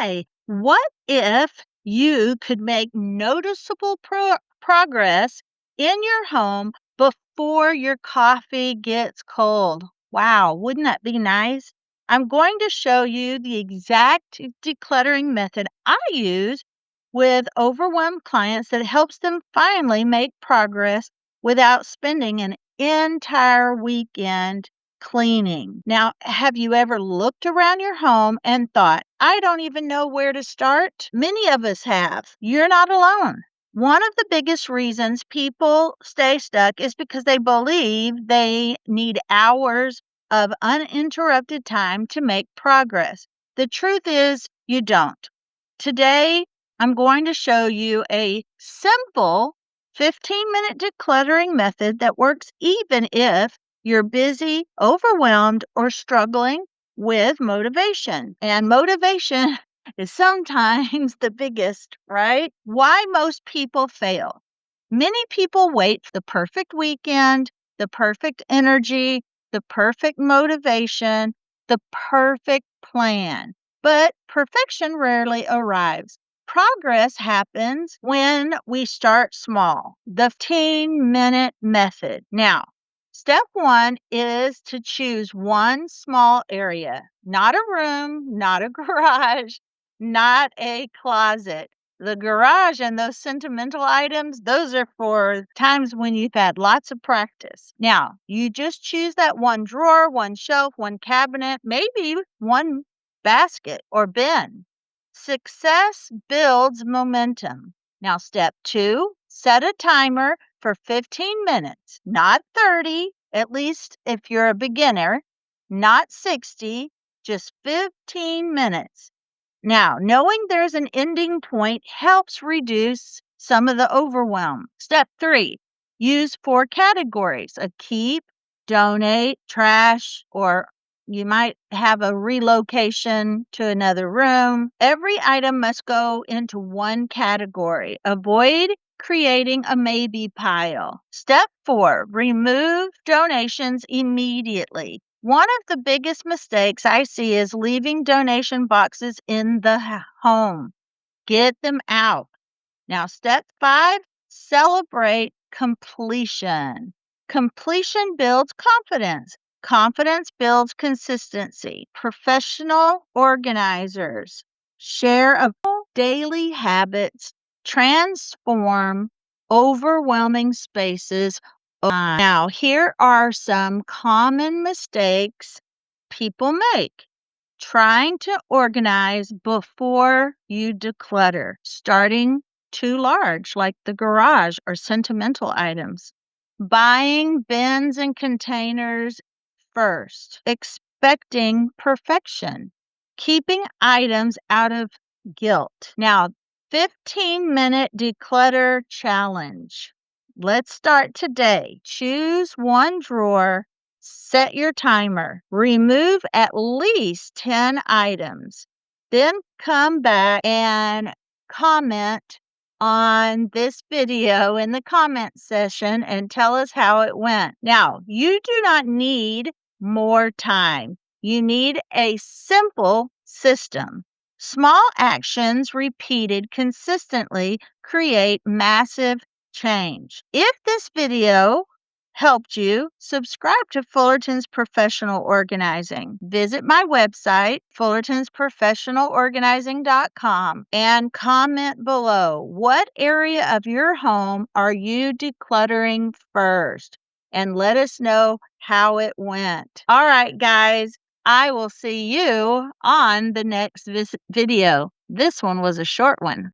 Hi, what if you could make noticeable progress in your home before your coffee gets cold? Wow, wouldn't that be nice? I'm going to show you the exact decluttering method I use with overwhelmed clients that helps them finally make progress without spending an entire weekend cleaning. Now, have you ever looked around your home and thought, I don't even know where to start? Many of us have. You're not alone. One of the biggest reasons people stay stuck is because they believe they need hours of uninterrupted time to make progress. The truth is, you don't. Today, I'm going to show you a simple 15-minute decluttering method that works even if you're busy, overwhelmed, or struggling with motivation. And motivation is sometimes the biggest, right? Why most people fail. Many people wait for the perfect weekend, the perfect energy, the perfect motivation, the perfect plan. But perfection rarely arrives. Progress happens when we start small. The 15-minute method. Now, step one is to choose one small area, not a room, not a garage, not a closet. The garage and those sentimental items, those are for times when you've had lots of practice. Now, you just choose that one drawer, one shelf, one cabinet, maybe one basket or bin. Success builds momentum. Now, step two, set a timer for 15 minutes, not 30, at least if you're a beginner, not 60, just 15 minutes. Now, knowing there's an ending point helps reduce some of the overwhelm. Step three, use 4 categories: a keep, donate, trash, or you might have a relocation to another room. Every item must go into one category. Avoid creating a maybe pile. Step 4, remove donations immediately. One of the biggest mistakes I see is leaving donation boxes in the home. Get them out. Now, step 5, celebrate completion. Completion builds confidence. Confidence builds consistency. Professional organizers share of daily habits transform overwhelming spaces. Now, here are some common mistakes people make. Trying to organize before you declutter, starting too large, like the garage or sentimental items. Buying bins and containers first, expecting perfection, keeping items out of guilt. Now, 15-minute declutter challenge. Let's start today. Choose one drawer, set your timer, remove at least 10 items, then come back and comment on this video in the comment section and tell us how it went. Now, you do not need more time. You need a simple system. Small actions repeated consistently create massive change. If this video helped you, subscribe to Fullerton's Professional Organizing. Visit my website, fullertonsprofessionalorganizing.com, and comment below. What area of your home are you decluttering first? And let us know how it went. All right, guys, I will see you on the next video. This one was a short one.